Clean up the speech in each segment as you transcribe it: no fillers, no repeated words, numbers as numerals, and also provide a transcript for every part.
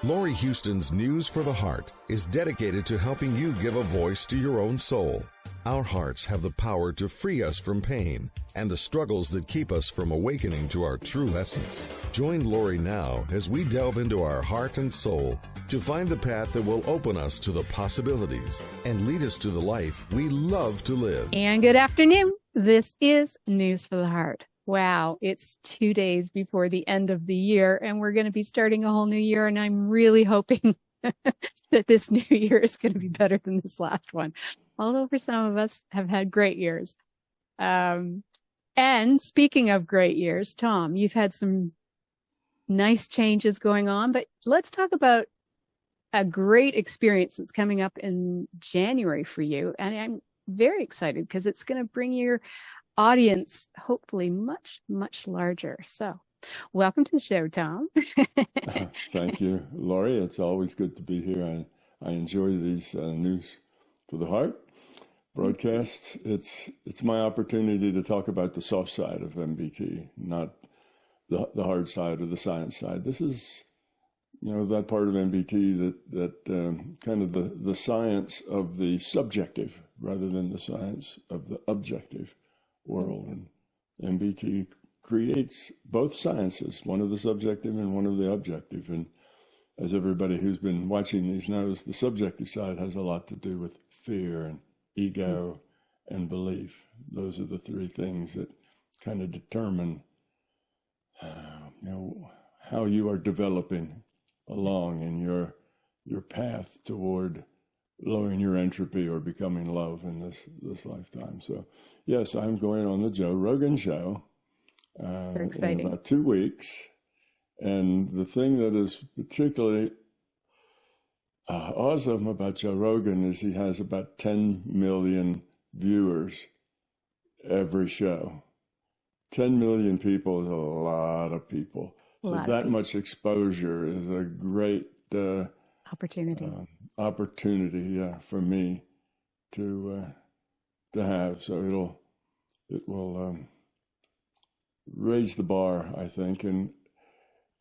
Laurie Huston's News for the Heart is dedicated to helping you give a voice to your own soul. Our hearts have the power to free us from pain and the struggles that keep us from awakening to our true essence. Join Laurie now as we delve into our heart and soul to find the path that will open us to the possibilities and lead us to the life we love to live. And good afternoon. This is News for the Heart. Wow, it's 2 days before the end of the year, and we're going to be starting a whole new year, and I'm really hoping that this new year is going to be better than this last one. Although for some of us have had great years. And speaking of great years, Tom, you've had some nice changes going on, but let's talk about a great experience that's coming up in January for you. And I'm very excited because it's going to bring your audience hopefully much, much larger. So welcome to the show, Tom. Thank you, Laurie. It's always good to be here. I enjoy these News for the Heart broadcasts. It's my opportunity to talk about the soft side of MBT, not the hard side or the science side. This is, that part of MBT that kind of the science of the subjective rather than the science of the objective world. And MBT creates both sciences, one of the subjective and one of the objective. And as everybody who's been watching these knows, the subjective side has a lot to do with fear and ego and belief. Those are the three things that kind of determine how you are developing along in your path toward lowering your entropy or becoming love in this lifetime. So yes, I'm going on the Joe Rogan show in about 2 weeks. And the thing that is particularly awesome about Joe Rogan is he has about 10 million viewers every show. 10 million people is a lot of people. So that much exposure is a great opportunity, for me to have. So it will raise the bar, I think, and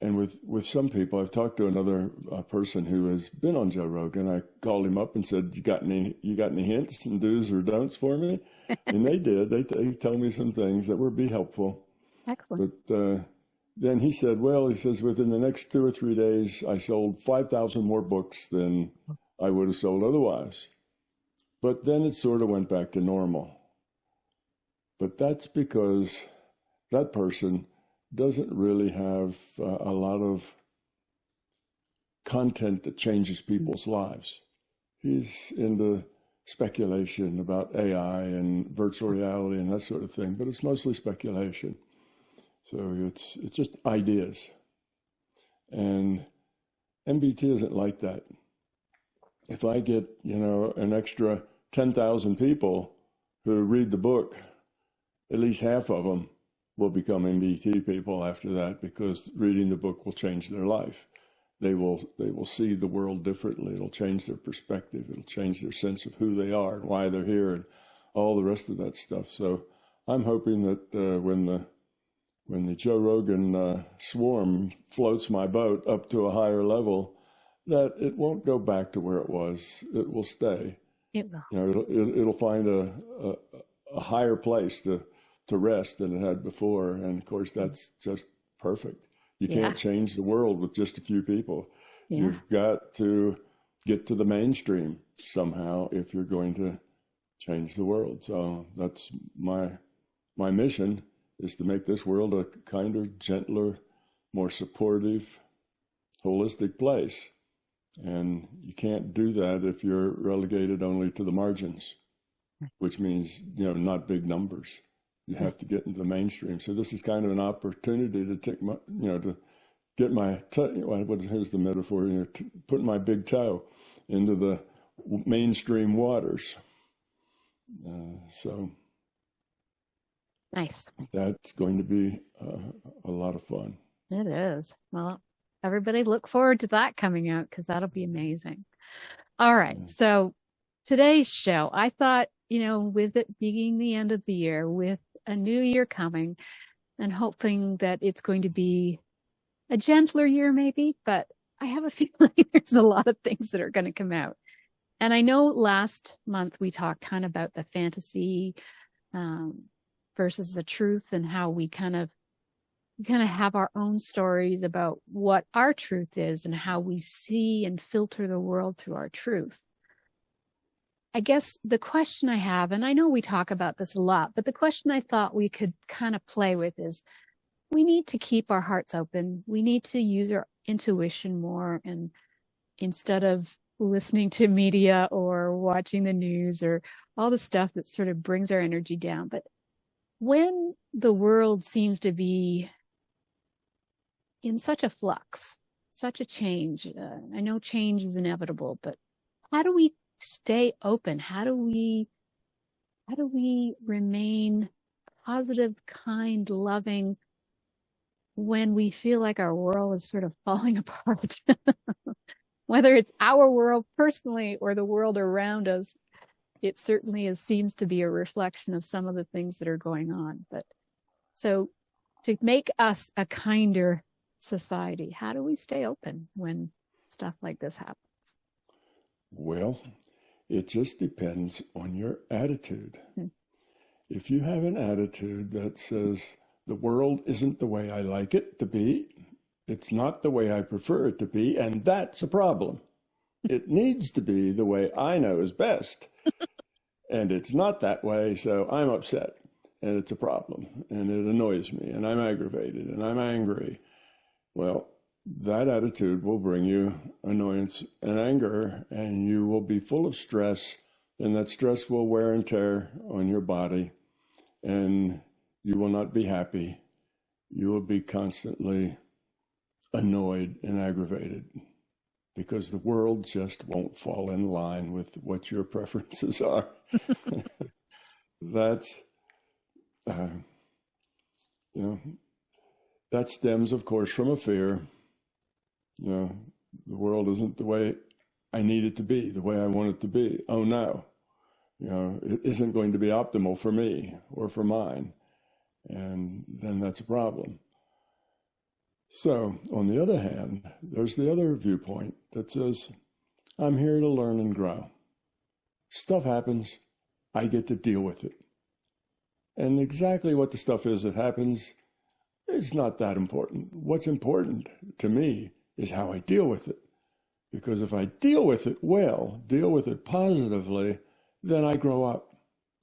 with some people, I've talked to another person who has been on Joe Rogan. I called him up and said, "You got any hints and do's or don'ts for me?" And they did. They told me some things that would be helpful. Excellent. But then he said, within the next 2 or 3 days, I sold 5,000 more books than I would have sold otherwise. But then it sort of went back to normal. But that's because that person doesn't really have a lot of content that changes people's lives. He's into speculation about AI and virtual reality and that sort of thing, but it's mostly speculation. So it's just ideas. And MBT isn't like that. If I get, an extra 10,000 people who read the book, at least half of them will become MBT people after that, because reading the book will change their life. They will see the world differently. It'll change their perspective. It'll change their sense of who they are and why they're here and all the rest of that stuff. So I'm hoping that when the Joe Rogan swarm floats my boat up to a higher level, that it won't go back to where it was. It will stay. It will. It'll find a higher place to rest than it had before. And of course, that's just perfect. You can't change the world with just a few people. Yeah. You've got to get to the mainstream somehow if you're going to change the world. So that's my mission, is to make this world a kinder, gentler, more supportive, holistic place. And you can't do that if you're relegated only to the margins, which means, not big numbers. You have to get into the mainstream. So this is kind of an opportunity to take my, to get my toe, here's the metaphor, put my big toe into the mainstream waters. So nice. That's going to be a lot of fun. It is. Well, everybody look forward to that coming out, because that'll be amazing. All right. Yeah. So today's show, I thought, with it being the end of the year, with a new year coming, and hoping that it's going to be a gentler year maybe, but I have a feeling there's a lot of things that are going to come out. And I know last month we talked kind of about the fantasy versus the truth, and how we kind of have our own stories about what our truth is and how we see and filter the world through our truth. I guess the question I have, and I know we talk about this a lot, but the question I thought we could kind of play with is, we need to keep our hearts open. We need to use our intuition more, and instead of listening to media or watching the news or all the stuff that sort of brings our energy down. But when the world seems to be in such a flux, such a change, I know change is inevitable, but how do we stay open? How do we remain positive, kind, loving when we feel like our world is sort of falling apart? Whether it's our world personally or the world around us, it certainly seems to be a reflection of some of the things that are going on. But so to make us a kinder society, how do we stay open when stuff like this happens? Well, it just depends on your attitude. If you have an attitude that says, the world isn't the way I like it to be, it's not the way I prefer it to be, and that's a problem. It needs to be the way I know is best. And it's not that way, so I'm upset, and it's a problem, and it annoys me, and I'm aggravated, and I'm angry. Well, that attitude will bring you annoyance and anger, and you will be full of stress, and that stress will wear and tear on your body, and you will not be happy. You will be constantly annoyed and aggravated because the world just won't fall in line with what your preferences are. That's, that stems, of course, from a fear. The world isn't the way I need it to be, the way I want it to be. Oh no, it isn't going to be optimal for me or for mine. And then that's a problem. So, on the other hand, there's the other viewpoint that says, I'm here to learn and grow. Stuff happens, I get to deal with it. And exactly what the stuff is that happens is not that important. What's important to me is how I deal with it. Because if I deal with it well, deal with it positively, then I grow up.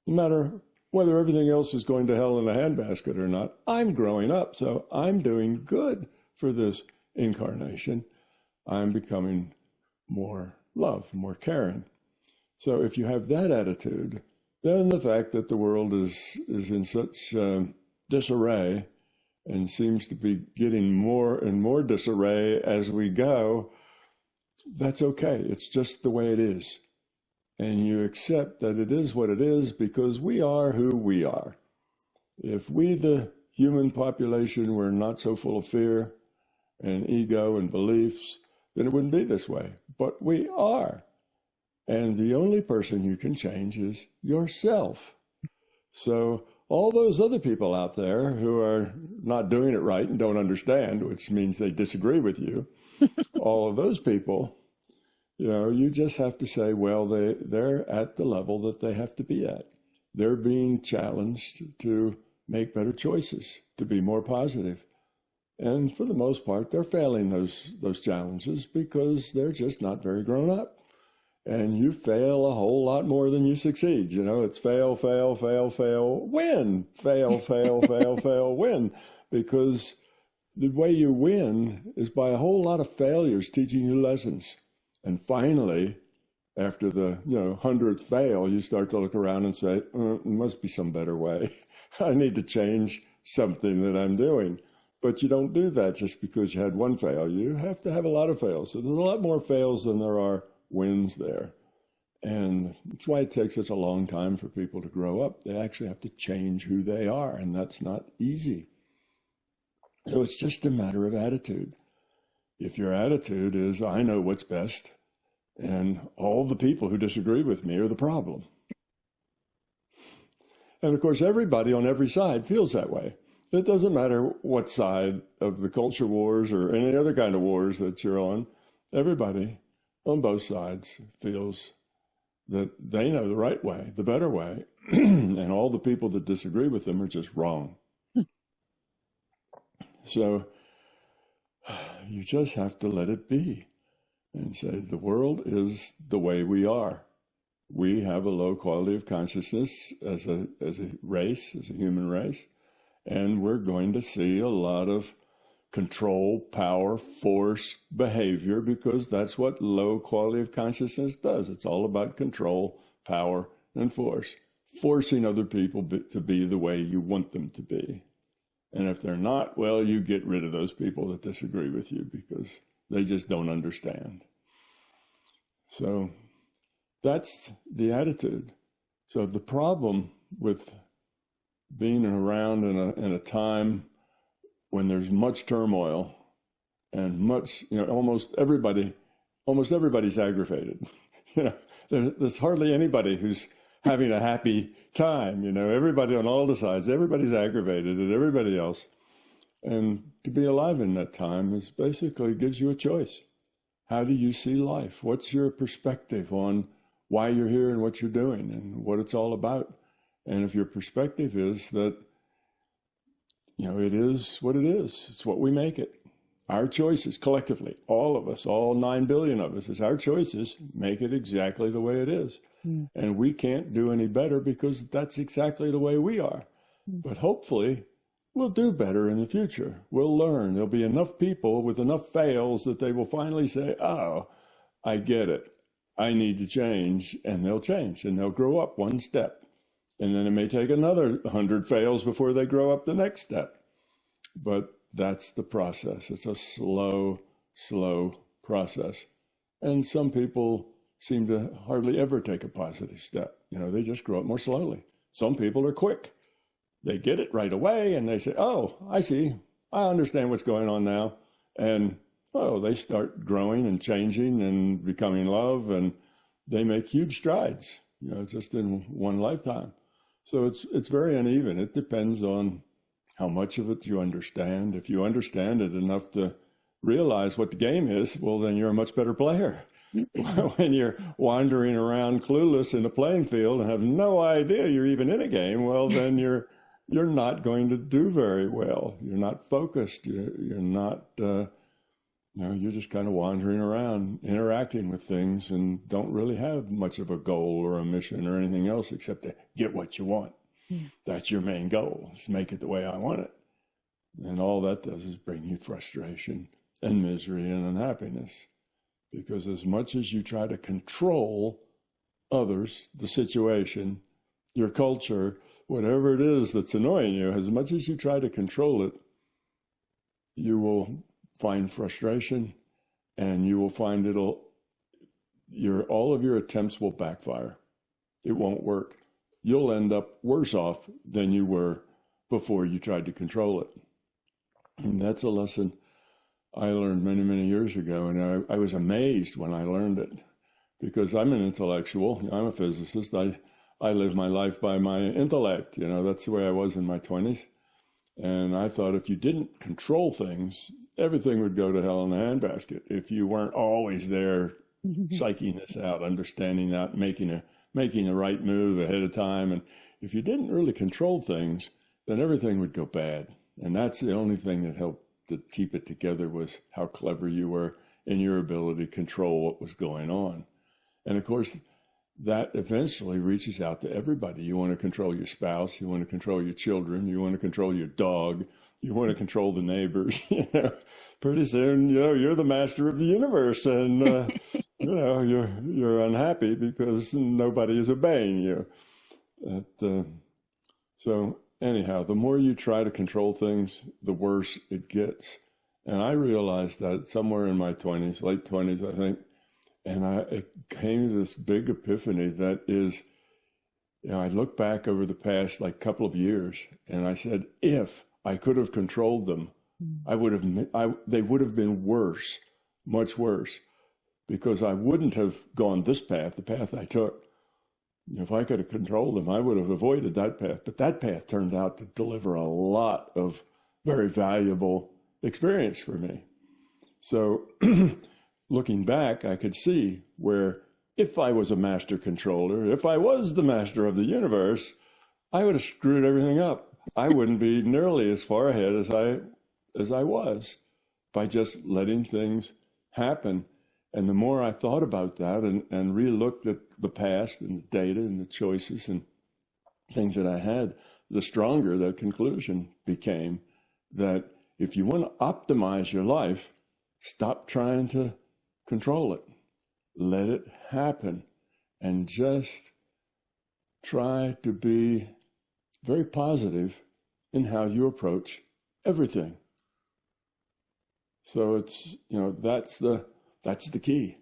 No matter whether everything else is going to hell in a handbasket or not, I'm growing up, so I'm doing good for this incarnation. I'm becoming more love, more caring. So if you have that attitude, then the fact that the world is in such disarray and seems to be getting more and more disarray as we go, that's okay. It's just the way it is. And you accept that it is what it is because we are who we are. If we, the human population, were not so full of fear and ego and beliefs, then it wouldn't be this way. But we are. And the only person you can change is yourself. So all those other people out there who are not doing it right and don't understand, which means they disagree with you, all of those people, you just have to say, well, they're at the level that they have to be at. They're being challenged to make better choices, to be more positive. And for the most part, they're failing those challenges because they're just not very grown up. And you fail a whole lot more than you succeed. It's fail, fail, fail, fail, win, fail, fail, fail, fail, win. Because the way you win is by a whole lot of failures teaching you lessons. And finally, after the 100th fail, you start to look around and say, there must be some better way. I need to change something that I'm doing. But you don't do that just because you had one fail. You have to have a lot of fails. So there's a lot more fails than there are wins there. And that's why it takes us a long time for people to grow up. They actually have to change who they are, and that's not easy. So it's just a matter of attitude. If your attitude is, I know what's best, and all the people who disagree with me are the problem. And of course, everybody on every side feels that way. It doesn't matter what side of the culture wars or any other kind of wars that you're on. everybody on both sides feels that they know the right way, the better way, and all the people that disagree with them are just wrong. So you just have to let it be and say, the world is the way we are. We have a low quality of consciousness as a race, as a human race, and we're going to see a lot of control, power, force, behavior, because that's what low quality of consciousness does. It's all about control, power, and force, forcing other people to be the way you want them to be. And if they're not, well, you get rid of those people that disagree with you because they just don't understand. So that's the attitude. So the problem with being around in a time when there's much turmoil and much, almost everybody's aggravated. There's hardly anybody who's having a happy time. Everybody on all the sides, everybody's aggravated at everybody else. And to be alive in that time is basically gives you a choice. How do you see life? What's your perspective on why you're here and what you're doing and what it's all about? And if your perspective is that, it is what it is, it's what we make it. Our choices collectively, all of us, all 9 billion of us, it's our choices make it exactly the way it is. Mm. And we can't do any better because that's exactly the way we are. Mm. But hopefully we'll do better in the future. We'll learn. There'll be enough people with enough fails that they will finally say, oh, I get it. I need to change. And they'll change and they'll grow up one step. And then it may take another 100 fails before they grow up the next step. But that's the process. It's a slow, slow process. And some people seem to hardly ever take a positive step. They just grow up more slowly. Some people are quick. They get it right away and they say, oh, I see. I understand what's going on now. And, they start growing and changing and becoming love, and they make huge strides, just in one lifetime. So it's very uneven. It depends on how much of it you understand. If you understand it enough to realize what the game is, well, then you're a much better player. When you're wandering around clueless in a playing field and have no idea you're even in a game, well, then you're not going to do very well. You're not focused. You're not, you're just kind of wandering around, interacting with things, and don't really have much of a goal or a mission or anything else except to get what you want. Yeah. That's your main goal, is make it the way I want it. And all that does is bring you frustration and misery and unhappiness. Because as much as you try to control others, the situation, your culture, whatever it is that's annoying you, as much as you try to control it, you will find frustration, and you will find all of your attempts will backfire. It won't work. You'll end up worse off than you were before you tried to control it. And that's a lesson I learned many, many years ago, and I was amazed when I learned it, because I'm an intellectual. I'm a physicist. I live my life by my intellect. That's the way I was in my 20s. And I thought if you didn't control things, everything would go to hell in a handbasket. If you weren't always there psyching this out, understanding that, making the right move ahead of time. And if you didn't really control things, then everything would go bad. And that's the only thing that helped to keep it together, was how clever you were in your ability to control what was going on. And of course, that eventually reaches out to everybody. You want to control your spouse, you want to control your children, you want to control your dog, you want to control the neighbors. Pretty soon, you're the master of the universe, and you're unhappy because nobody is obeying you. So anyhow, the more you try to control things, the worse it gets. And I realized that somewhere in my 20s, late 20s, I think, and it came to this big epiphany that is, I look back over the past couple of years, and I said, if I could have controlled them, they would have been worse, much worse, because I wouldn't have gone this path, the path I took. If I could have controlled them, I would have avoided that path. But that path turned out to deliver a lot of very valuable experience for me. So looking back, I could see where if I was a master controller, if I was the master of the universe, I would have screwed everything up. I wouldn't be nearly as far ahead as I was by just letting things happen. And the more I thought about that and re-looked at the past and the data and the choices and things that I had, the stronger the conclusion became that if you want to optimize your life, stop trying to control it. Let it happen and just try to be very positive in how you approach everything. So it's, that's the key.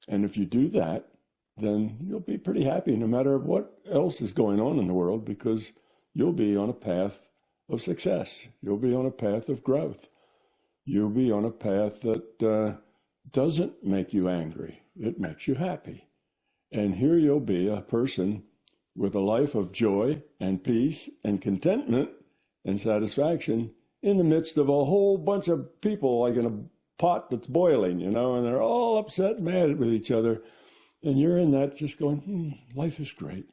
And if you do that, then you'll be pretty happy no matter what else is going on in the world, because you'll be on a path of success. You'll be on a path of growth. You'll be on a path that doesn't make you angry. It makes you happy. And here you'll be a person with a life of joy and peace and contentment and satisfaction in the midst of a whole bunch of people like in a pot that's boiling, and they're all upset and mad with each other. And you're in that just going, life is great.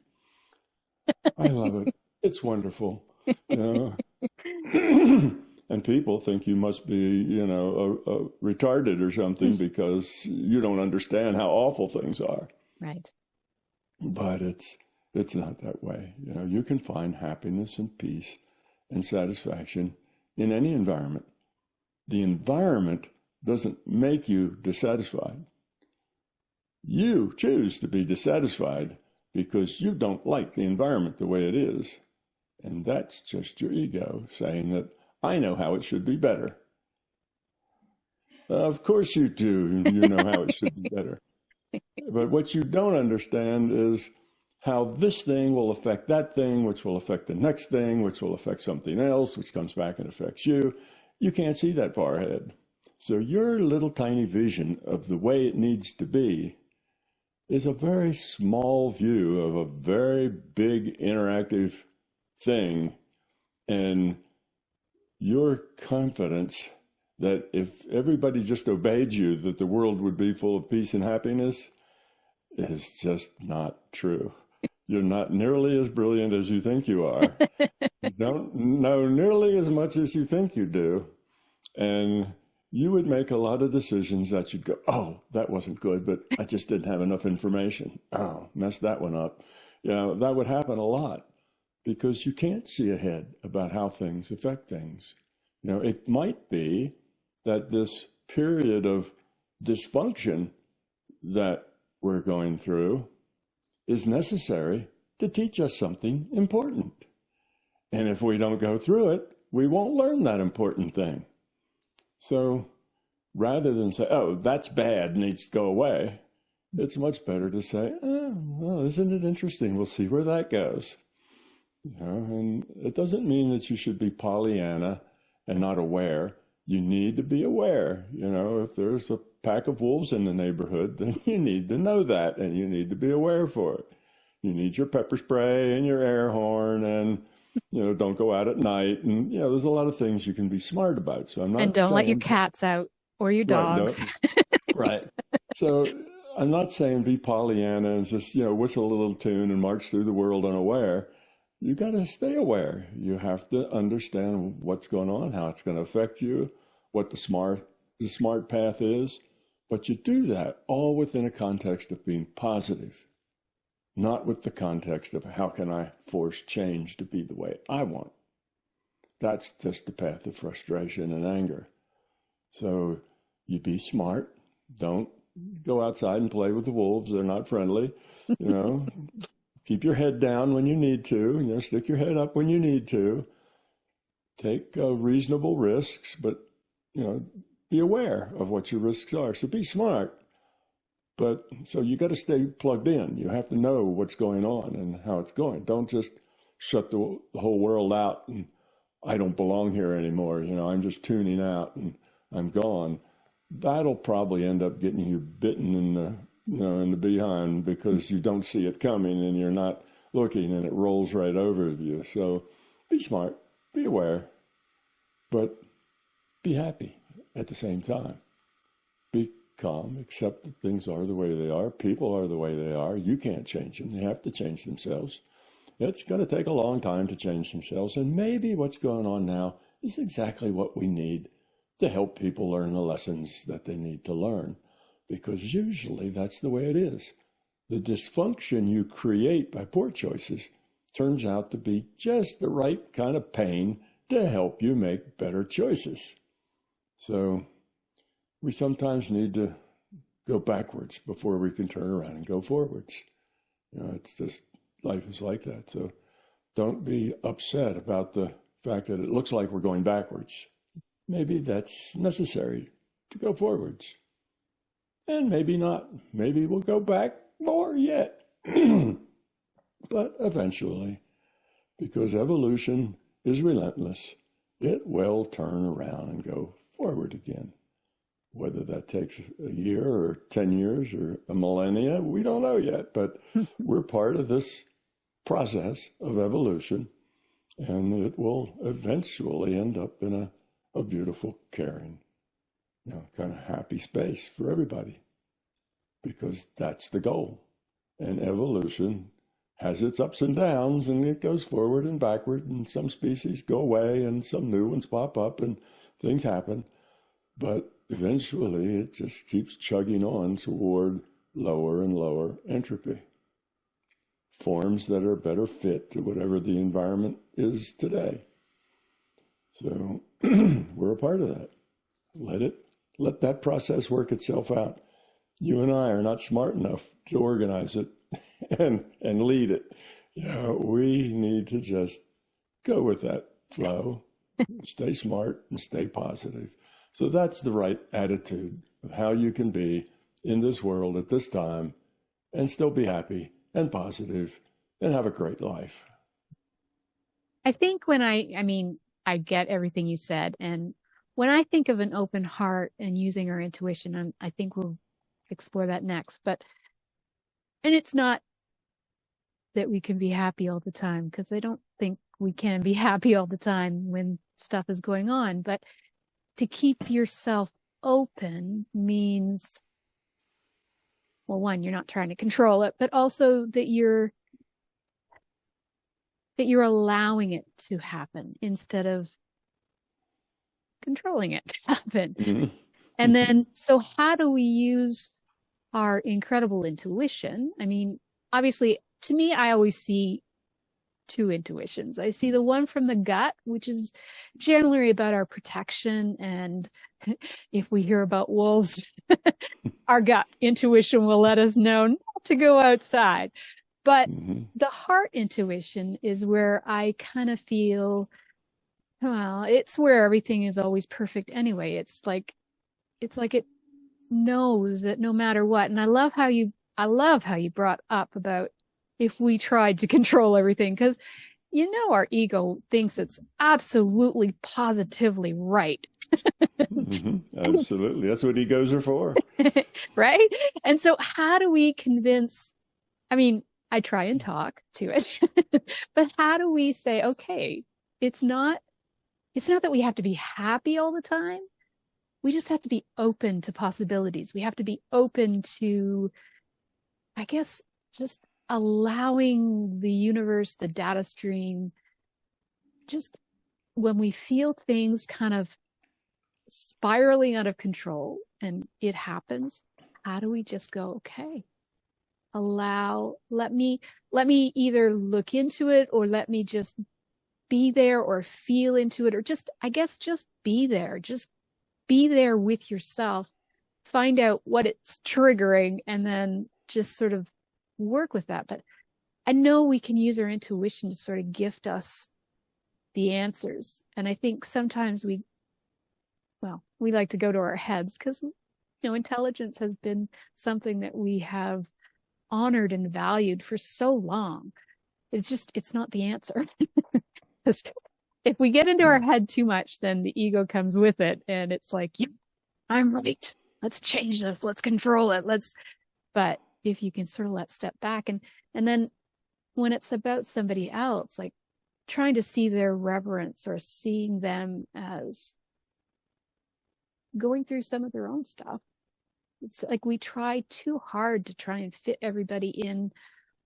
I love it. It's wonderful. And people think you must be, retarded or something because you don't understand how awful things are. Right. But it's not that way. You can find happiness and peace and satisfaction in any environment. The environment doesn't make you dissatisfied. You choose to be dissatisfied because you don't like the environment the way it is. And that's just your ego saying that I know how it should be better. Of course you do. You know how it should be better. But what you don't understand is how this thing will affect that thing, which will affect the next thing, which will affect something else, which comes back and affects you. You can't see that far ahead. So your little tiny vision of the way it needs to be is a very small view of a very big interactive thing. And your confidence that if everybody just obeyed you, that the world would be full of peace and happiness is just not true. You're not nearly as brilliant as you think you are. You don't know nearly as much as you think you do. And you would make a lot of decisions that you'd go, oh, that wasn't good, but I just didn't have enough information. Oh, messed that one up. That would happen a lot because you can't see ahead about how things affect things. It might be that this period of dysfunction that we're going through is necessary to teach us something important. And if we don't go through it, we won't learn that important thing. So rather than say, oh, that's bad, needs to go away, it's much better to say, oh, well, isn't it interesting? We'll see where that goes. And it doesn't mean that you should be Pollyanna and not aware. You need to be aware. If there's a pack of wolves in the neighborhood, then you need to know that, and you need to be aware for it. You need your pepper spray and your air horn, and don't go out at night. And there's a lot of things you can be smart about. So I'm not. And don't let your cats out or your dogs. Right. So I'm not saying be Pollyanna and just whistle a little tune and march through the world unaware. You got to stay aware. You have to understand what's going on, how it's going to affect you, what the smart path is. But you do that all within a context of being positive, not with the context of how can I force change to be the way I want. That's just the path of frustration and anger. So you be smart. Don't go outside and play with the wolves. They're not friendly. Keep your head down when you need to. Stick your head up when you need to. Take reasonable risks, but be aware of what your risks are. So be smart. But so you got to stay plugged in. You have to know what's going on and how it's going. Don't just shut the whole world out and I don't belong here anymore. I'm just tuning out and I'm gone. That'll probably end up getting you bitten in the behind because you don't see it coming and you're not looking and it rolls right over you. So be smart, be aware, but be happy at the same time. Be calm, accept that things are the way they are. People are the way they are. You can't change them. They have to change themselves. It's going to take a long time to change themselves. And maybe what's going on now is exactly what we need to help people learn the lessons that they need to learn. Because usually that's the way it is. The dysfunction you create by poor choices turns out to be just the right kind of pain to help you make better choices. So we sometimes need to go backwards before we can turn around and go forwards. It's just, life is like that. So don't be upset about the fact that it looks like we're going backwards. Maybe that's necessary to go forwards. And maybe not. Maybe we'll go back more yet. But eventually, because evolution is relentless, it will turn around and go forward again. Whether that takes a year or 10 years or a millennia, we don't know yet, but we're part of this process of evolution, and it will eventually end up in a beautiful, caring, kind of happy space for everybody, because that's the goal. And evolution has its ups and downs, and it goes forward and backward, and some species go away and some new ones pop up and things happen. But eventually it just keeps chugging on toward lower and lower entropy. Forms that are better fit to whatever the environment is today. So we're a part of that. Let that process work itself out. You and I are not smart enough to organize it and lead it. We need to just go with that flow, stay smart and stay positive. So that's the right attitude of how you can be in this world at this time and still be happy and positive and have a great life. I think when I get everything you said. And when I think of an open heart and using our intuition, and I think we'll explore that next, and it's not that we can be happy all the time, because I don't think we can be happy all the time when stuff is going on. But to keep yourself open means, well, one, you're not trying to control it, but also that you're allowing it to happen instead of controlling it to happen. Mm-hmm. And then, so how do we use our incredible intuition? I mean, obviously, to me, I always see two intuitions. I see the one from the gut, which is generally about our protection. And if we hear about wolves, our gut intuition will let us know not to go outside. But the heart intuition is where I kind of feel, well, it's where everything is always perfect anyway. It's like it knows that no matter what. And I love how you brought up about if we tried to control everything, because our ego thinks it's absolutely positively right. Absolutely. That's what egos are for. Right? And so how do we convince, I try and talk to it, but how do we say, okay, it's not that we have to be happy all the time. We just have to be open to possibilities. We have to be open to, I guess, just allowing the universe, the data stream, just when we feel things kind of spiraling out of control and it happens, how do we just go, okay, let me either look into it, or let me just be there, or feel into it, or just be there. Just be there with yourself, find out what it's triggering, and then just sort of work with that. But I know we can use our intuition to sort of gift us the answers. And I think sometimes we like to go to our heads, because, intelligence has been something that we have honored and valued for so long. It's not the answer. If we get into our head too much, then the ego comes with it. And it's like, I'm right. Let's change this. Let's control it. But if you can sort of step back, and then when it's about somebody else, like trying to see their reverence, or seeing them as going through some of their own stuff, It's like we try too hard to try and fit everybody in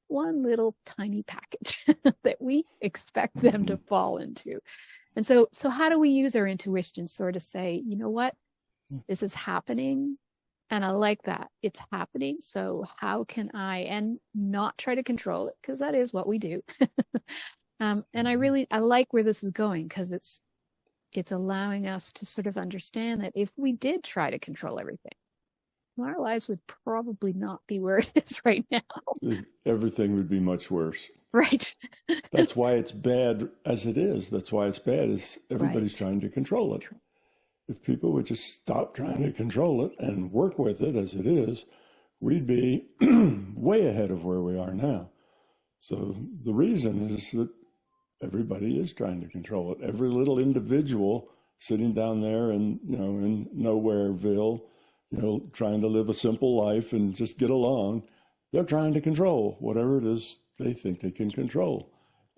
one little tiny package that we expect them to fall into. And so how do we use our intuition sort of say, you know what, this is happening and I like that it's happening. So how can I, and not try to control it, because that is what we do. And I like where this is going, because it's allowing us to sort of understand that if we did try to control everything, our lives would probably not be where it is right now. Everything would be much worse. Right. That's why it's bad as it is. That's why it's bad, is everybody's trying to control it. If people would just stop trying to control it and work with it as it is, we'd be way ahead of where we are now. So the reason is that everybody is trying to control it. Every little individual sitting down there in Nowhereville, trying to live a simple life and just get along, they're trying to control whatever it is they think they can control.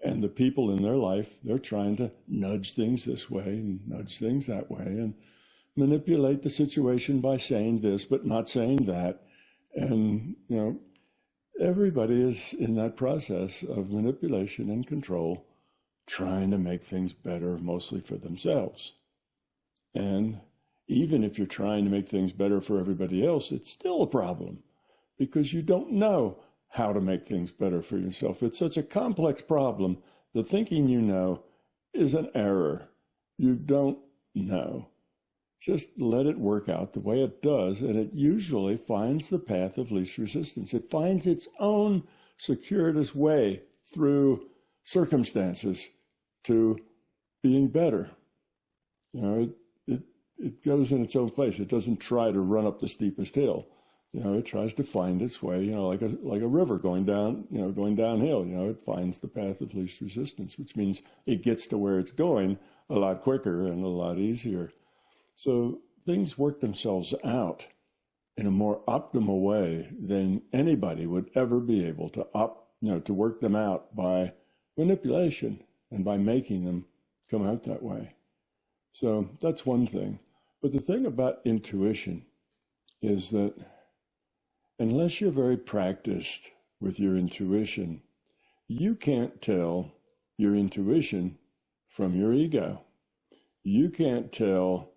And the people in their life, they're trying to nudge things this way and nudge things that way and manipulate the situation by saying this, but not saying that. And, everybody is in that process of manipulation and control, trying to make things better, mostly for themselves. And even if you're trying to make things better for everybody else, it's still a problem, because you don't know how to make things better for yourself. It's such a complex problem. The thinking you know is an error. You don't know. Just let it work out the way it does, and it usually finds the path of least resistance. It finds its own circuitous way through circumstances to being better. It goes in its own place. It doesn't try to run up the steepest hill. It tries to find its way, like a river going downhill. It finds the path of least resistance, which means it gets to where it's going a lot quicker and a lot easier. So things work themselves out in a more optimal way than anybody would ever be able to work them out by manipulation and by making them come out that way. So that's one thing. But the thing about intuition is that unless you're very practiced with your intuition, you can't tell your intuition from your ego. You can't tell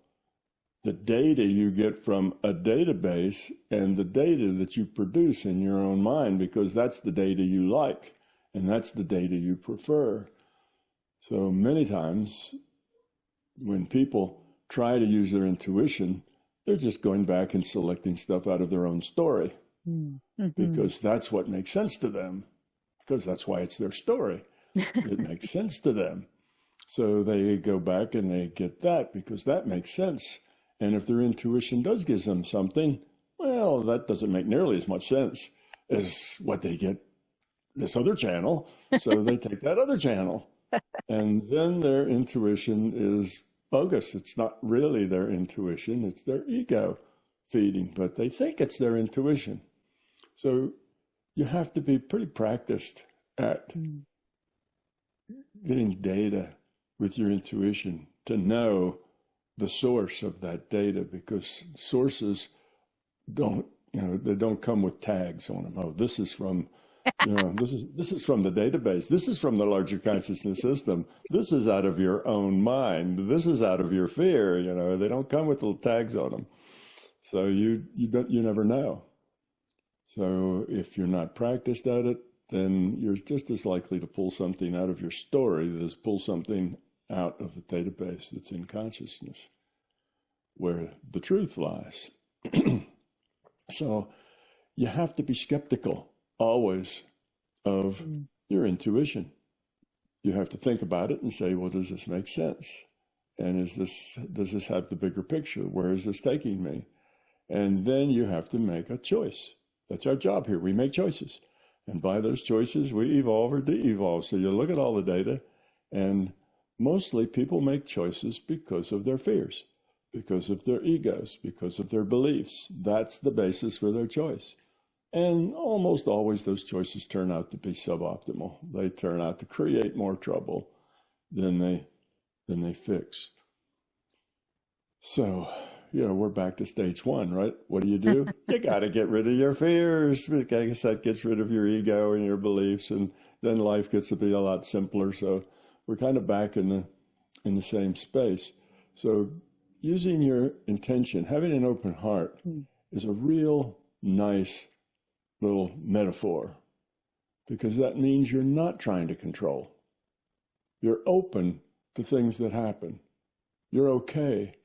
the data you get from a database and the data that you produce in your own mind, because that's the data you like and that's the data you prefer. So many times when people try to use their intuition, they're just going back and selecting stuff out of their own story, because that's what makes sense to them, because that's why it's their story. It makes sense to them. So they go back and they get that because that makes sense. And if their intuition does give them something, well, that doesn't make nearly as much sense as what they get this other channel. So they take that other channel. And then their intuition is bogus. It's not really their intuition. It's their ego feeding, but they think it's their intuition. So you have to be pretty practiced at getting data with your intuition to know the source of that data, because sources don't, they don't come with tags on them. Oh, this is from, this is from the database. This is from the larger consciousness system. This is out of your own mind. This is out of your fear. They don't come with little tags on them. So you never know. So if you're not practiced at it, then you're just as likely to pull something out of your story as pull something out of a database that's in consciousness, where the truth lies. So you have to be skeptical always of your intuition. You have to think about it and say, well, does this make sense? And does this have the bigger picture? Where is this taking me? And then you have to make a choice. That's our job here. We make choices. And by those choices, we evolve or de-evolve. So you look at all the data, and mostly people make choices because of their fears, because of their egos, because of their beliefs. That's the basis for their choice. And almost always those choices turn out to be suboptimal. They turn out to create more trouble than they fix. So we're back to stage one, right? What do? You got to get rid of your fears. I guess that gets rid of your ego and your beliefs, and then life gets to be a lot simpler. So we're kind of back in the same space. So using your intention, having an open heart is a real nice little metaphor, because that means you're not trying to control. You're open to things that happen. You're okay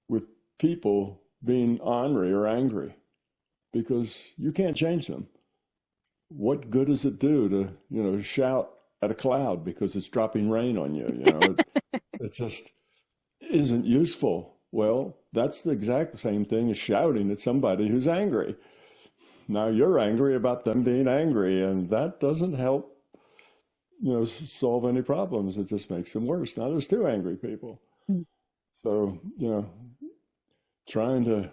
with people being ornery or angry, because you can't change them. What good does it do to, shout at a cloud because it's dropping rain on you? It just isn't useful. Well, that's the exact same thing as shouting at somebody who's angry. Now you're angry about them being angry, and that doesn't help, solve any problems. It just makes them worse. Now there's two angry people. So, trying to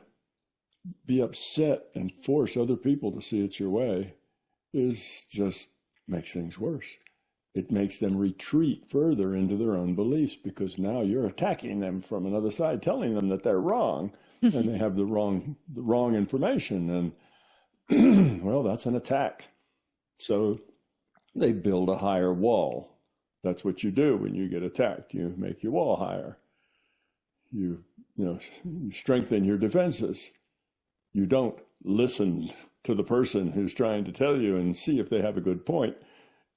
be upset and force other people to see it your way is just makes things worse. It makes them retreat further into their own beliefs, because now you're attacking them from another side, telling them that they're wrong and they have the wrong information. And well, that's an attack. So they build a higher wall. That's what you do when you get attacked. You make your wall higher. You strengthen your defenses. You don't listen to the person who's trying to tell you and see if they have a good point.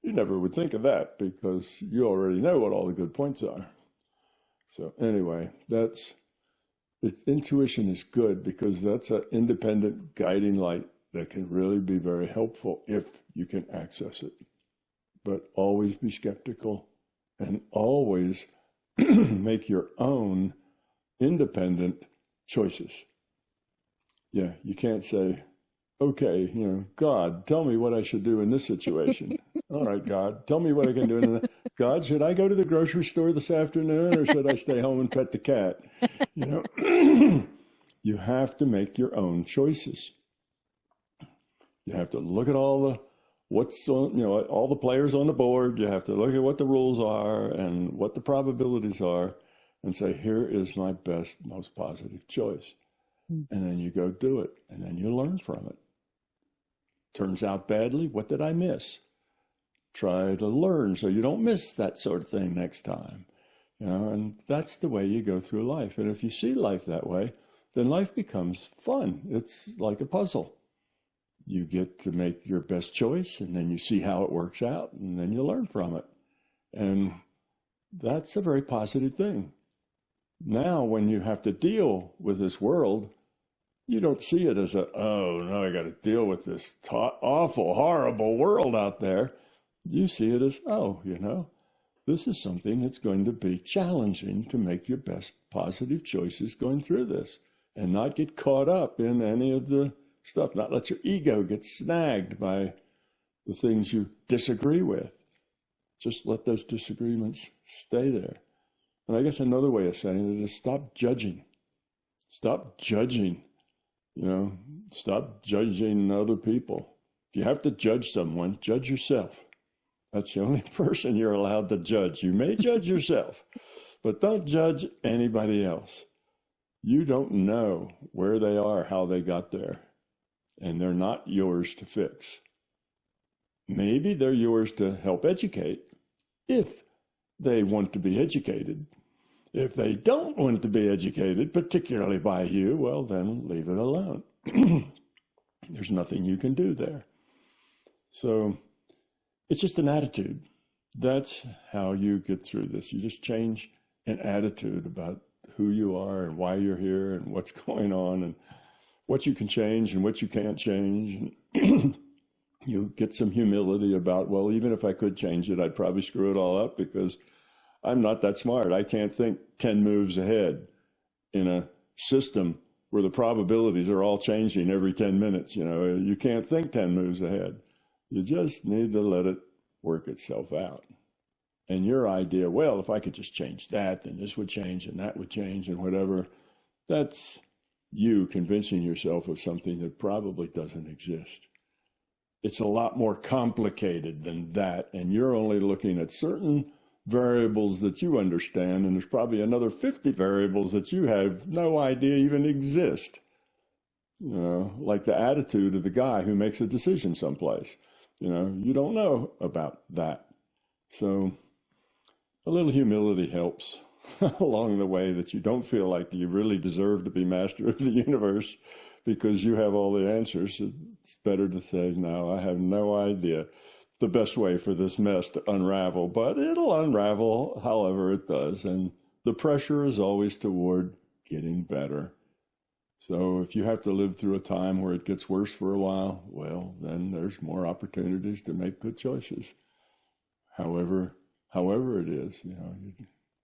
You never would think of that, because you already know what all the good points are. So anyway, intuition is good, because that's an independent guiding light that can really be very helpful if you can access it. But always be skeptical, and always make your own independent choices. Yeah, you can't say, okay, God, tell me what I should do in this situation. All right, God, tell me what I can do. God, should I go to the grocery store this afternoon, or should I stay home and pet the cat? You have to make your own choices. You have to look at all the players on the board. You have to look at what the rules are and what the probabilities are, and say, here is my best, most positive choice. And then you go do it, and then you learn from it. Turns out badly, what did I miss? Try to learn so you don't miss that sort of thing next time. And that's the way you go through life. And if you see life that way, then life becomes fun. It's like a puzzle. You get to make your best choice, and then you see how it works out, and then you learn from it. And that's a very positive thing. Now, when you have to deal with this world, you don't see it as oh, no, I got to deal with this awful, horrible world out there. You see it as, this is something that's going to be challenging to make your best positive choices going through this, and not get caught up in any of the stuff, not let your ego get snagged by the things you disagree with. Just let those disagreements stay there. And I guess another way of saying it is stop judging. Stop judging. Stop judging other people. If you have to judge someone, judge yourself. That's the only person you're allowed to judge. You may judge yourself, but don't judge anybody else. You don't know where they are, how they got there, and they're not yours to fix. Maybe they're yours to help educate, if they want to be educated. If they don't want to be educated, particularly by you, well, then leave it alone. There's nothing you can do there. So it's just an attitude. That's how you get through this. You just change an attitude about who you are and why you're here and what's going on and what you can change and what you can't change. And you get some humility about, well, even if I could change it, I'd probably screw it all up because I'm not that smart. I can't think 10 moves ahead in a system where the probabilities are all changing every 10 minutes. You can't think 10 moves ahead. You just need to let it work itself out. And your idea, well, if I could just change that, then this would change and that would change and whatever, that's you convincing yourself of something that probably doesn't exist. It's a lot more complicated than that. And you're only looking at certain variables that you understand, and there's probably another 50 variables that you have no idea even exist. You know, like the attitude of the guy who makes a decision someplace. You know, you don't know about that. So a little humility helps along the way, that you don't feel like you really deserve to be master of the universe because you have all the answers. It's better to say, no, I have no idea the best way for this mess to unravel, but it'll unravel however it does. And the pressure is always toward getting better. So if you have to live through a time where it gets worse for a while, well, then there's more opportunities to make good choices. However it is, you know,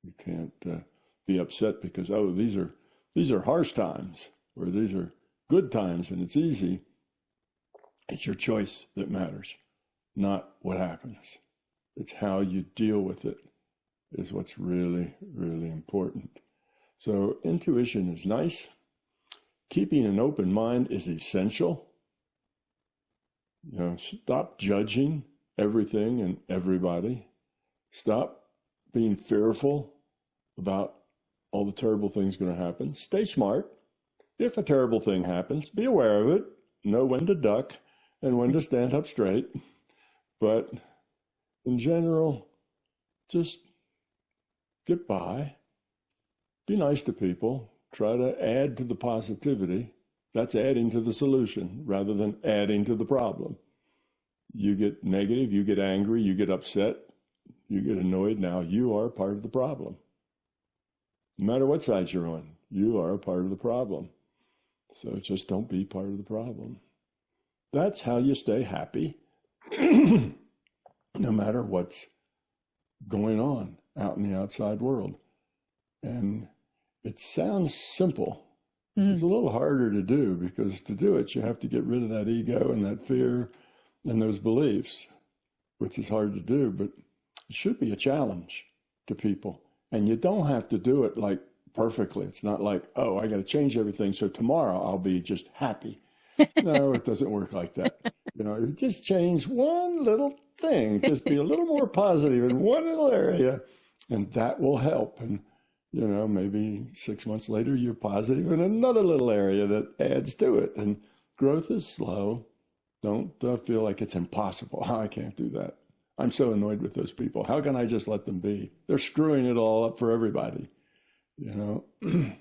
you can't be upset because, oh, these are harsh times, or these are good times and it's easy. It's your choice that matters, not what happens. It's how you deal with it is what's really, really important. So intuition is nice. Keeping an open mind is essential. You know, stop judging everything and everybody. Stop being fearful about all the terrible things going to happen. Stay smart. If a terrible thing happens, be aware of it. Know when to duck and when to stand up straight. But in general, just get by. Be nice to people. Try to add to the positivity. That's adding to the solution rather than adding to the problem. You get negative, you get angry, you get upset, you get annoyed. Now you are part of the problem. No matter what side you're on, you are a part of the problem. So just don't be part of the problem. That's how you stay happy, no matter what's going on out in the outside world. And it sounds simple. It's a little harder to do, because to do it, you have to get rid of that ego and that fear and those beliefs, which is hard to do, but it should be a challenge to people. And you don't have to do it like perfectly. It's not like, oh, I got to change everything, so tomorrow I'll be just happy. No, it doesn't work like that. You know, you just change one little thing, just be a little more positive in one little area, and that will help. And you know, maybe 6 months later, you're positive in another little area that adds to it. And growth is slow. Don't feel like it's impossible. Oh, I can't do that. I'm so annoyed with those people. How can I just let them be? They're screwing it all up for everybody. You know, you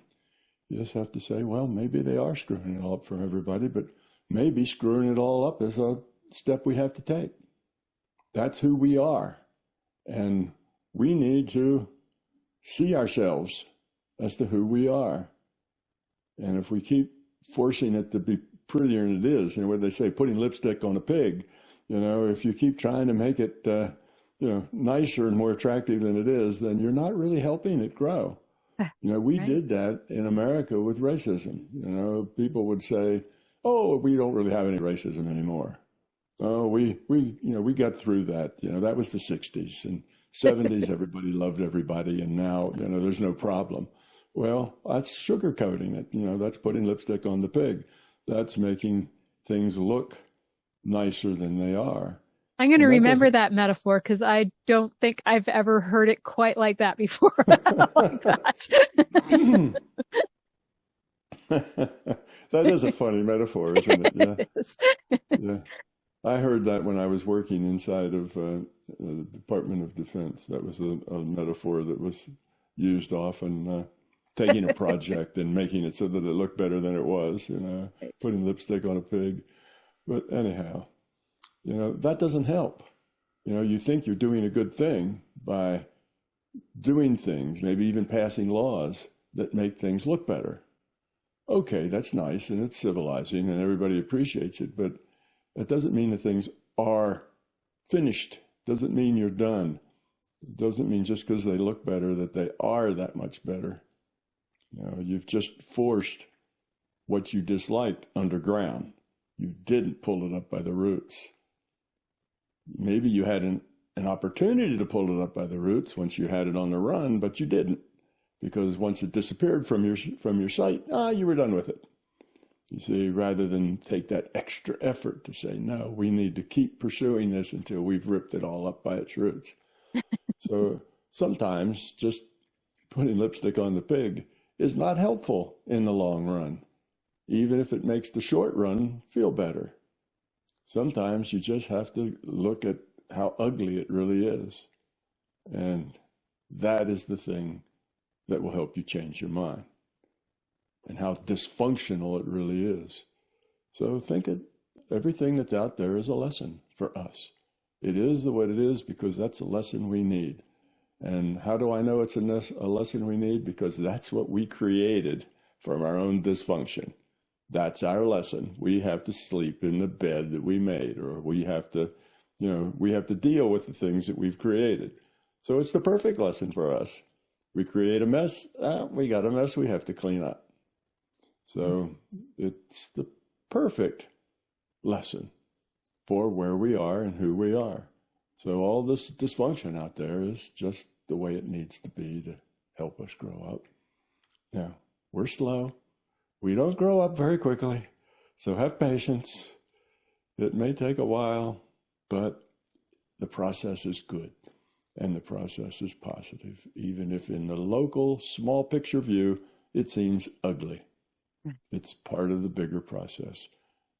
just have to say, well, maybe they are screwing it all up for everybody, but maybe screwing it all up is a step we have to take. That's who we are. And we need to see ourselves as to who we are. And if we keep forcing it to be prettier than it is, you know, what they say, putting lipstick on a pig, you know, if you keep trying to make it, you know, nicer and more attractive than it is, then you're not really helping it grow. You know, we did that in America with racism. You know, people would say, oh, we don't really have any racism anymore. Oh, we got through that. You know, that was the 60s and 70s, everybody loved everybody, and now, you know, there's no problem. Well, that's sugarcoating it. You know, that's putting lipstick on the pig. That's making things look nicer than they are. I'm going to remember that metaphor, because I don't think I've ever heard it quite like that before. Like that. That is a funny metaphor, isn't it? Yeah. It is. Yeah. I heard that when I was working inside of the Department of Defense. That was a metaphor that was used often, taking a project and making it so that it looked better than it was, you know, putting lipstick on a pig. But anyhow, you know, that doesn't help. You know, you think you're doing a good thing by doing things, maybe even passing laws that make things look better. Okay, that's nice and it's civilizing and everybody appreciates it, but that doesn't mean that things are finished. Doesn't mean you're done. It doesn't mean just because they look better that they are that much better. You know, you've just forced what you disliked underground. You didn't pull it up by the roots. Maybe you had an opportunity to pull it up by the roots once you had it on the run, but you didn't, because once it disappeared from your sight, you were done with it. You see, rather than take that extra effort to say, no, we need to keep pursuing this until we've ripped it all up by its roots. So sometimes just putting lipstick on the pig is not helpful in the long run, even if it makes the short run feel better. Sometimes you just have to look at how ugly it really is. And that is the thing that will help you change your mind, and how dysfunctional it really is. So think of everything that's out there as a lesson for us. It is the way it is because that's a lesson we need. And how do I know it's a lesson we need? Because that's what we created from our own dysfunction. That's our lesson. We have to sleep in the bed that we made, or we have to deal with the things that we've created. So it's the perfect lesson for us. We create a mess. We got a mess we have to clean up. So it's the perfect lesson for where we are and who we are. So all this dysfunction out there is just the way it needs to be to help us grow up. Now, we're slow. We don't grow up very quickly. So have patience. It may take a while, but the process is good. And the process is positive, even if in the local small picture view, it seems ugly. It's part of the bigger process.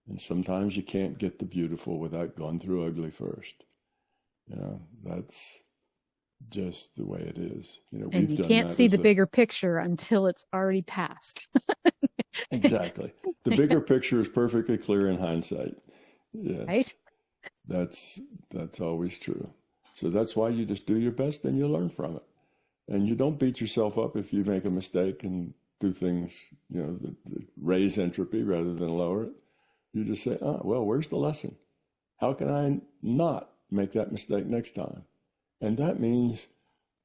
And sometimes you can't get the beautiful without going through ugly first. That's just the way it is. And you can't see the bigger picture until it's already passed. Exactly. The bigger picture is perfectly clear in hindsight. Yes. Right? That's always true. So that's why you just do your best and you learn from it. And you don't beat yourself up if you make a mistake and do things, that raise entropy rather than lower it. You just say, well, where's the lesson? How can I not make that mistake next time? And that means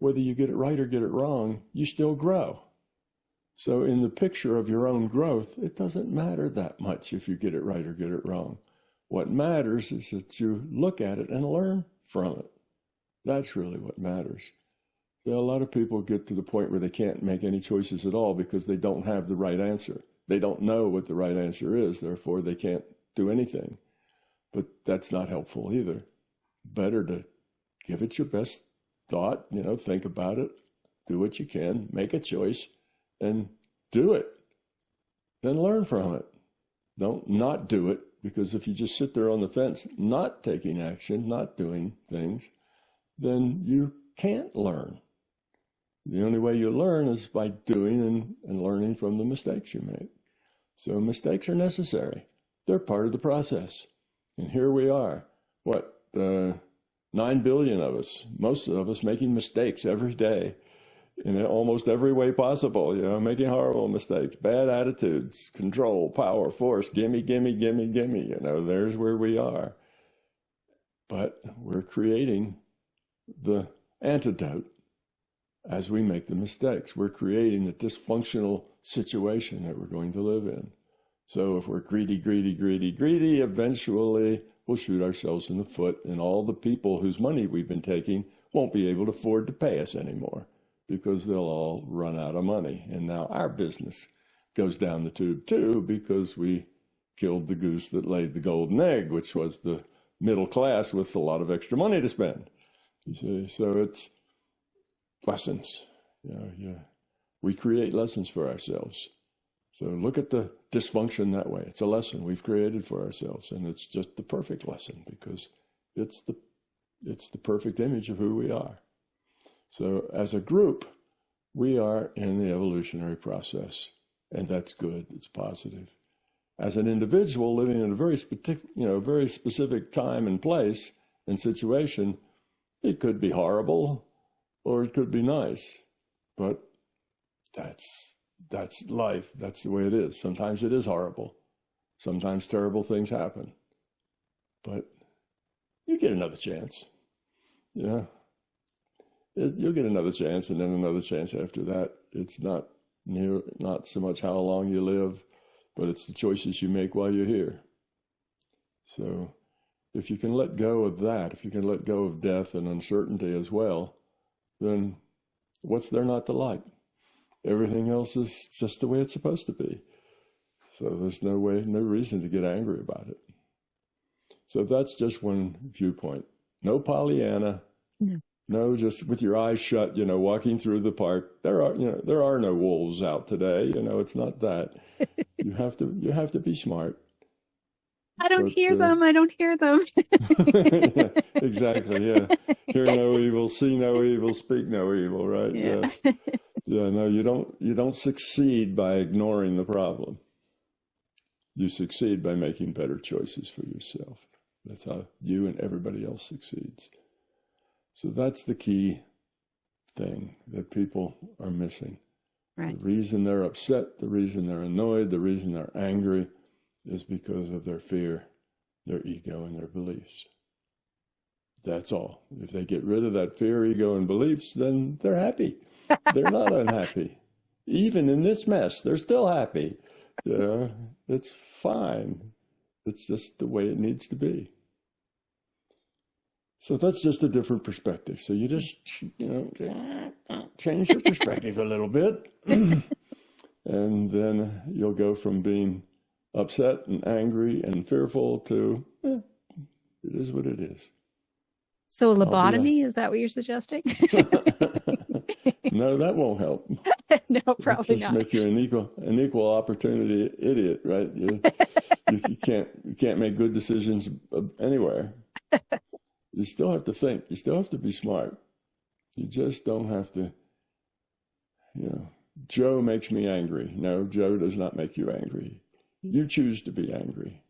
whether you get it right or get it wrong, you still grow. So in the picture of your own growth, it doesn't matter that much if you get it right or get it wrong. What matters is that you look at it and learn from it. That's really what matters. A lot of people get to the point where they can't make any choices at all because they don't have the right answer. They don't know what the right answer is, therefore they can't do anything. But that's not helpful either. Better to give it your best thought, think about it, do what you can, make a choice, and do it. Then learn from it. Don't not do it, because if you just sit there on the fence, not taking action, not doing things, then you can't learn. The only way you learn is by doing and learning from the mistakes you make. So mistakes are necessary. They're part of the process. And here we are, 9 billion of us, most of us making mistakes every day in almost every way possible, making horrible mistakes, bad attitudes, control, power, force, gimme, gimme, gimme, gimme, there's where we are. But we're creating the antidote as we make the mistakes. We're creating the dysfunctional situation that we're going to live in. So if we're greedy, greedy, greedy, greedy, eventually we'll shoot ourselves in the foot, and all the people whose money we've been taking won't be able to afford to pay us anymore because they'll all run out of money. And now our business goes down the tube too, because we killed the goose that laid the golden egg, which was the middle class with a lot of extra money to spend. You see, so it's lessons. We create lessons for ourselves. So look at the dysfunction that way. It's a lesson we've created for ourselves, and it's just the perfect lesson because it's the perfect image of who we are. So as a group, we are in the evolutionary process, and that's good. It's positive. As an individual living in a very specific time and place and situation, it could be horrible or it could be nice, but that's life. That's the way it is. Sometimes it is horrible. Sometimes terrible things happen, but you get another chance. You'll get another chance, and then another chance after that. It's not so much how long you live, but it's the choices you make while you're here. So if you can let go of that, if you can let go of death and uncertainty as well, then what's there not to like? Everything else is just the way it's supposed to be. So there's no reason to get angry about it. So that's just one viewpoint. No Pollyanna, No, just with your eyes shut, walking through the park. There are no wolves out today. It's not that. You have to be smart. I don't hear them. I don't hear them. Yeah, exactly. Yeah. Hear no evil, see no evil, speak no evil, right? Yeah. Yes. Yeah, no, you don't succeed by ignoring the problem. You succeed by making better choices for yourself. That's how you and everybody else succeeds. So that's the key thing that people are missing. Right. The reason they're upset, the reason they're annoyed, the reason they're angry is because of their fear, their ego, and their beliefs. That's all. If they get rid of that fear, ego, and beliefs, then they're happy. They're not unhappy. Even in this mess, they're still happy. It's fine. It's just the way it needs to be. So that's just a different perspective. So you just, change your perspective a little bit. And then you'll go from being upset and angry and fearful to, it is what it is. So lobotomy, is that what you're suggesting? No, that won't help. No, probably just not. Make you an equal opportunity idiot, right? You can't make good decisions anywhere. You still have to think. You still have to be smart. You just don't have to, Joe makes me angry. No, Joe does not make you angry. You choose to be angry.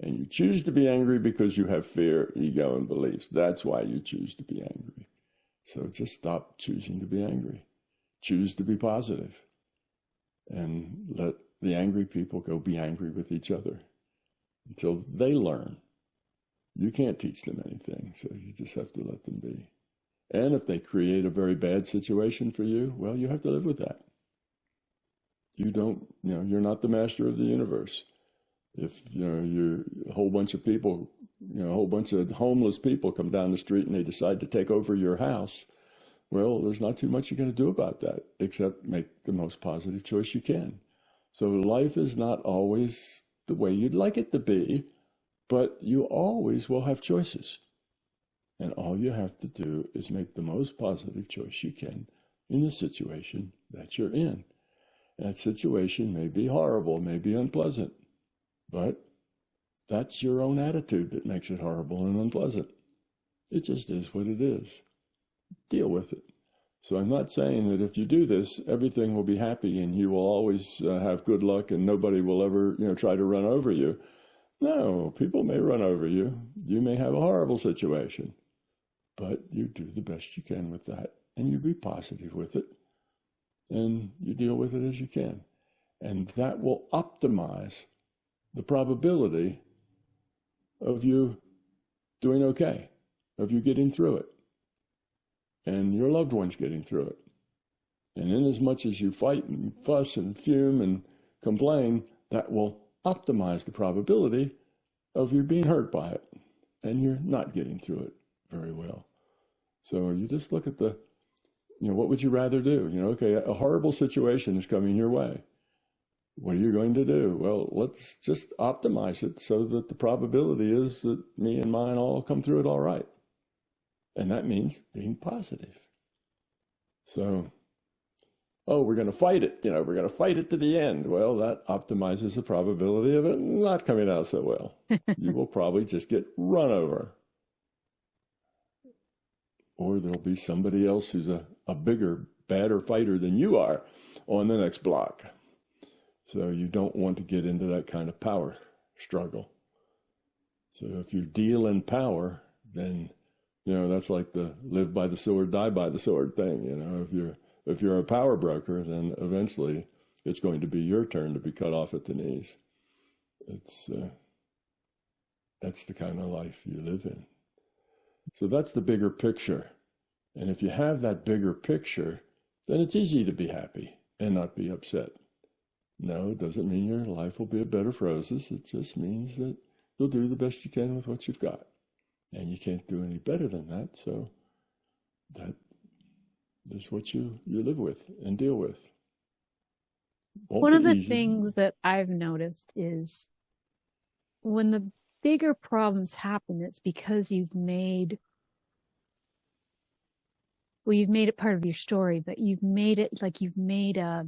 And you choose to be angry because you have fear, ego, and beliefs. That's why you choose to be angry. So just stop choosing to be angry. Choose to be positive. And let the angry people go be angry with each other until they learn. You can't teach them anything, so you just have to let them be. And if they create a very bad situation for you, well, you have to live with that. You don't, you're not the master of the universe. If, you're a whole bunch of people, a whole bunch of homeless people come down the street and they decide to take over your house, well, there's not too much you're going to do about that, except make the most positive choice you can. So life is not always the way you'd like it to be, but you always will have choices. And all you have to do is make the most positive choice you can in the situation that you're in. That situation may be horrible, may be unpleasant, but that's your own attitude that makes it horrible and unpleasant. It just is what it is. Deal with it. So I'm not saying that if you do this, everything will be happy and you will always have good luck and nobody will ever, try to run over you. No, people may run over you. You may have a horrible situation, but you do the best you can with that and you be positive with it and you deal with it as you can. And that will optimize the probability of you doing okay, of you getting through it, and your loved ones getting through it. And in as much as you fight and fuss and fume and complain, that will optimize the probability of you being hurt by it, and you're not getting through it very well. So you just look at what would you rather do? Okay, a horrible situation is coming your way. What are you going to do? Well, let's just optimize it so that the probability is that me and mine all come through it all right. And that means being positive. So, we're going to fight it. We're going to fight it to the end. Well, that optimizes the probability of it not coming out so well. You will probably just get run over. Or there'll be somebody else who's a bigger, badder fighter than you are on the next block. So you don't want to get into that kind of power struggle. So if you deal in power, then, that's like the live by the sword, die by the sword thing. If you're a power broker, then eventually it's going to be your turn to be cut off at the knees. That's the kind of life you live in. So that's the bigger picture. And if you have that bigger picture, then it's easy to be happy and not be upset. No, it doesn't mean your life will be a bed of roses. It just means that you'll do the best you can with what you've got. And you can't do any better than that. So that is what you live with and deal with. One of the things that I've noticed is when the bigger problems happen, it's because you've made you've made it part of your story, but you've made it like you've made a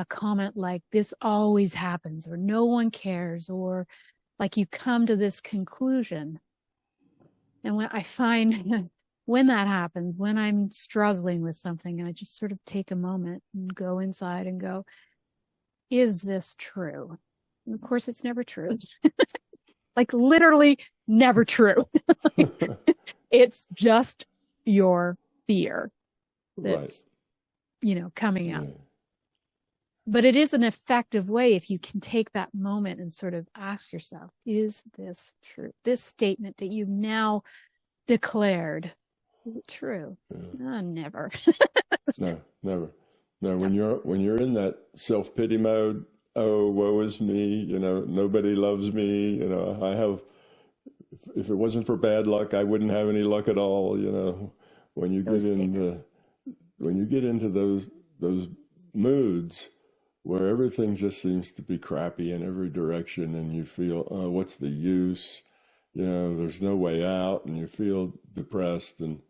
comment like this always happens, or no one cares, or like you come to this conclusion. And when I find when that happens, when I'm struggling with something, I just sort of take a moment and go inside and go, is this true? And of course, it's never true. Like literally never true. It's just your fear that's, coming up. Yeah. But it is an effective way if you can take that moment and sort of ask yourself, is this true? This statement that you've now declared, is it true? Yeah. Never. No, never. No, when you're in that self-pity mode, oh, woe is me, nobody loves me, if it wasn't for bad luck, I wouldn't have any luck at all, when you get into those moods where everything just seems to be crappy in every direction, and you feel, oh, what's the use? There's no way out, and you feel depressed, and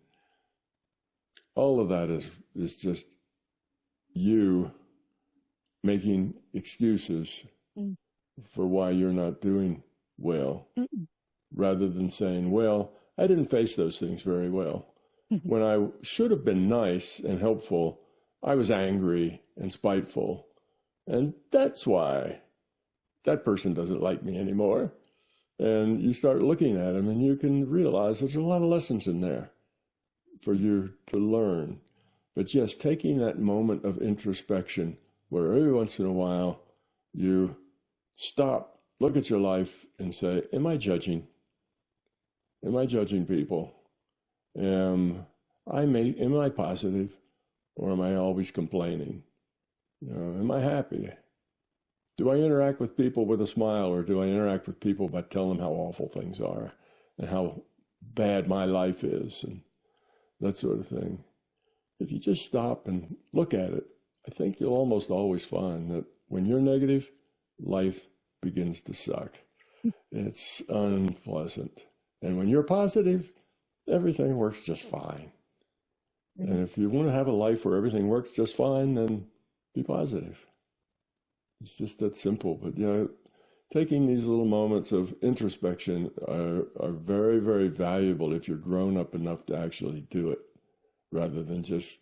all of that is just you making excuses for why you're not doing well, rather than saying, well, I didn't face those things very well. When I should have been nice and helpful, I was angry and spiteful. And that's why that person doesn't like me anymore. And you start looking at them and you can realize there's a lot of lessons in there for you to learn. But just taking that moment of introspection where every once in a while you stop, look at your life and say, am I judging? Am I judging people? Am I positive, or am I always complaining? Am I happy? Do I interact with people with a smile, or do I interact with people by telling them how awful things are and how bad my life is and that sort of thing? If you just stop and look at it, I think you'll almost always find that when you're negative, life begins to suck. It's unpleasant. And when you're positive, everything works just fine. And if you want to have a life where everything works just fine, then be positive. It's just that simple. But, taking these little moments of introspection are very, very valuable if you're grown up enough to actually do it, rather than just,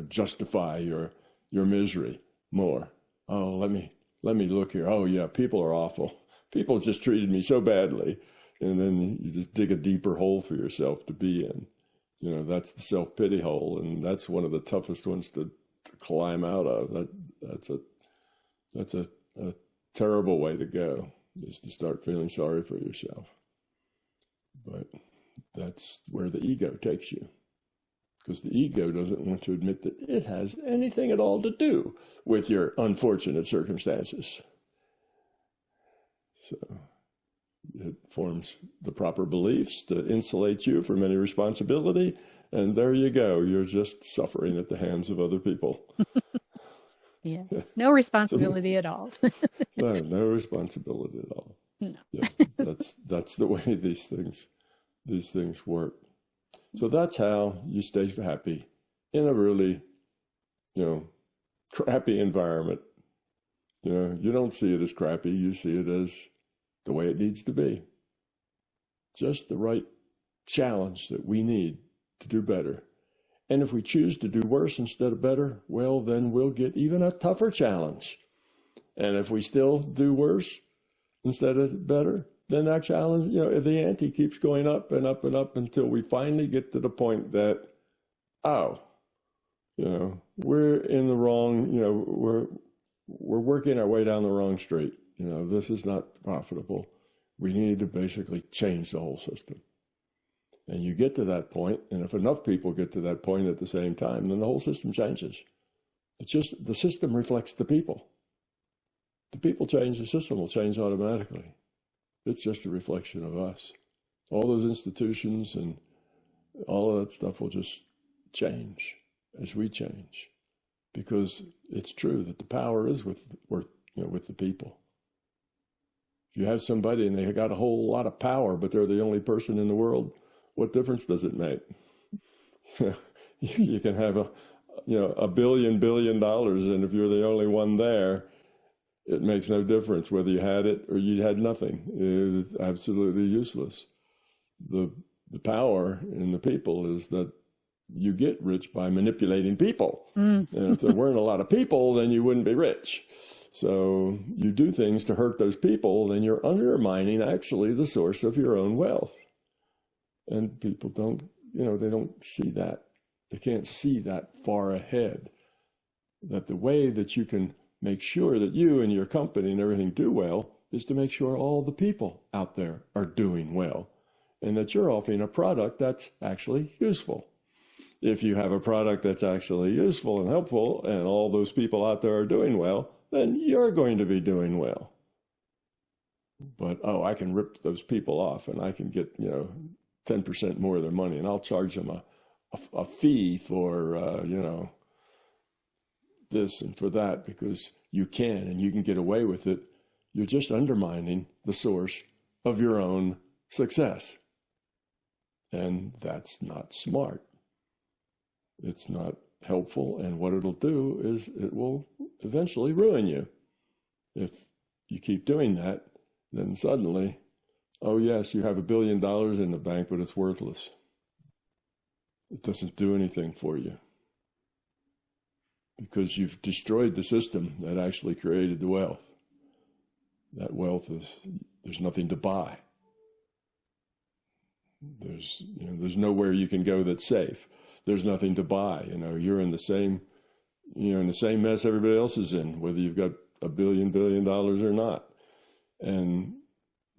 justify your misery more. Oh, let me look here. Oh, yeah, people are awful. People just treated me so badly. And then you just dig a deeper hole for yourself to be in. That's the self-pity hole. And that's one of the toughest ones to climb out of. That's a terrible way to go, is to start feeling sorry for yourself. But that's where the ego takes you, because the ego doesn't want to admit that it has anything at all to do with your unfortunate circumstances. So it forms the proper beliefs to insulate you from any responsibility, and there you go. You're just suffering at the hands of other people. Yes. No responsibility at all. No responsibility at all. No. Yeah, that's the way these things work. So that's how you stay happy in a really, crappy environment. You don't see it as crappy. You see it as the way it needs to be. Just the right challenge that we need to do better. And if we choose to do worse instead of better, well, then we'll get even a tougher challenge. And if we still do worse instead of better, then our challenge, the ante keeps going up and up and up until we finally get to the point that, we're in the wrong, we're working our way down the wrong street. This is not profitable. We need to basically change the whole system. And you get to that point, and if enough people get to that point at the same time, then the whole system changes. It's just the system reflects the people. The people change, the system will change automatically. It's just a reflection of us. All those institutions and all of that stuff will just change as we change, because it's true that the power is with the people. If you have somebody and they got a whole lot of power, but they're the only person in the world, what difference does it make? You can have $1 billion, and if you're the only one there, it makes no difference whether you had it or you had nothing. It's absolutely useless. The power in the people is that you get rich by manipulating people. And if there weren't a lot of people, then you wouldn't be rich. So you do things to hurt those people, then you're undermining actually the source of your own wealth. And people don't, they don't see that. They can't see that far ahead. That the way that you can make sure that you and your company and everything do well is to make sure all the people out there are doing well, and that you're offering a product that's actually useful. If you have a product that's actually useful and helpful, and all those people out there are doing well, then you're going to be doing well. But, I can rip those people off and I can get, 10% more of their money, and I'll charge them a fee for, this and for that, because you can and you can get away with it. You're just undermining the source of your own success. And that's not smart. It's not helpful. And what it'll do is it will eventually ruin you. If you keep doing that, then suddenly, oh yes, you have $1 billion in the bank, but it's worthless. It doesn't do anything for you, because you've destroyed the system that actually created the wealth. That wealth there's nothing to buy. There's nowhere you can go that's safe. There's nothing to buy. You're in the same mess everybody else is in, whether you've got $1 billion or not. And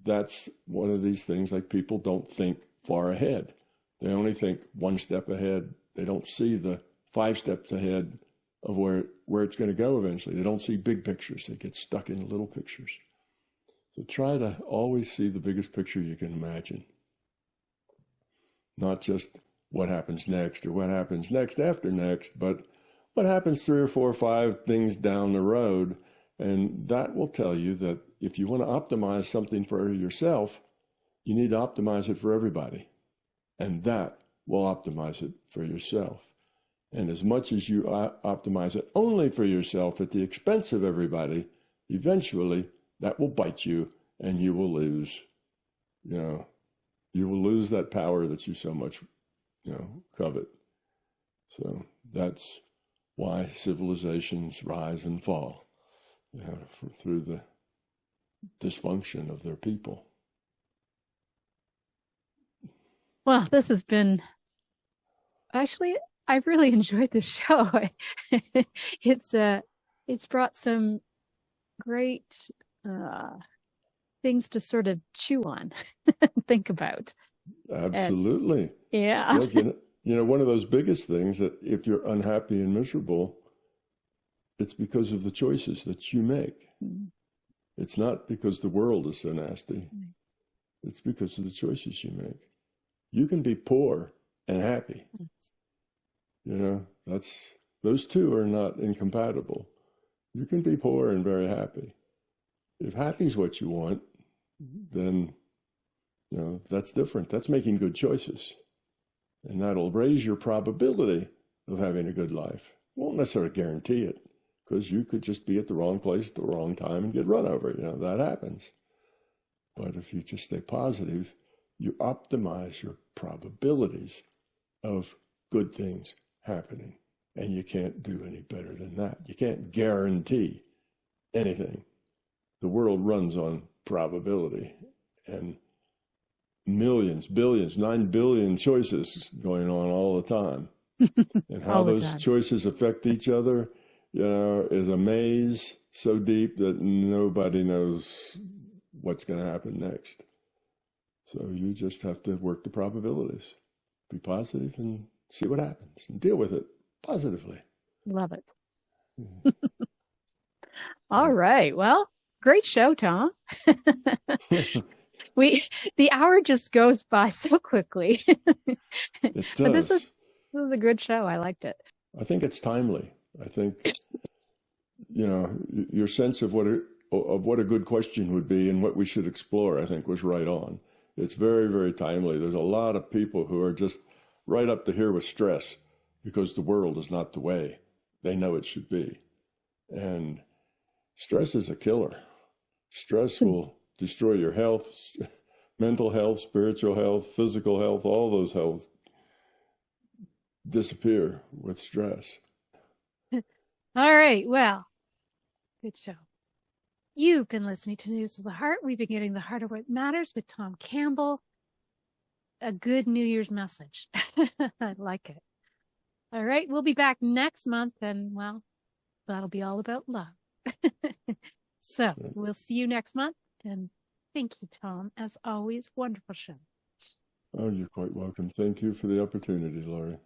that's one of these things, like, people don't think far ahead. They only think one step ahead. They don't see the 5 steps ahead of where it's going to go eventually. They don't see big pictures. They get stuck in little pictures. So try to always see the biggest picture you can imagine. Not just what happens next or what happens next after next, but what happens 3 or 4 or 5 things down the road. And that will tell you that if you want to optimize something for yourself, you need to optimize it for everybody. And that will optimize it for yourself. And as much as you optimize it only for yourself at the expense of everybody, eventually that will bite you, and you will lose, you will lose that power that you so much, covet. So that's why civilizations rise and fall, through the dysfunction of their people. Well, this has been, actually, I've really enjoyed this show. It's brought some great things to sort of chew on, think about. Absolutely. Yeah. One of those biggest things, that if you're unhappy and miserable, it's because of the choices that you make. It's not because the world is so nasty. It's because of the choices you make. You can be poor and happy. Those two are not incompatible. You can be poor and very happy. If happy is what you want, then, that's different. That's making good choices. And that'll raise your probability of having a good life. Won't necessarily guarantee it, because you could just be at the wrong place at the wrong time and get run over. That happens. But if you just stay positive, you optimize your probabilities of good things happening. And you can't do any better than that. You can't guarantee anything. The world runs on probability, and millions, billions, 9 billion choices going on all the time. And how those choices affect each other, is a maze so deep that nobody knows what's going to happen next. So you just have to work the probabilities, be positive, and see what happens, and deal with it positively. Love it. All right. Well, great show, Tom. The hour just goes by so quickly. It does. But this is a good show. I liked it. I think it's timely. I think, your sense of what a good question would be and what we should explore, I think, was right on. It's very, very timely. There's a lot of people who are just right up to here with stress, because the world is not the way they know it should be. And stress is a killer. Stress will destroy your health, mental health, spiritual health, physical health, all those health disappear with stress. All right. Well, good show. You've been listening to News of the Heart. We've been getting the heart of what matters with Tom Campbell. A good New Year's message. I like it. All right. We'll be back next month, and well, that'll be all about love. So we'll see you next month. And thank you, Tom. As always, wonderful show. Oh, you're quite welcome. Thank you for the opportunity, Laurie.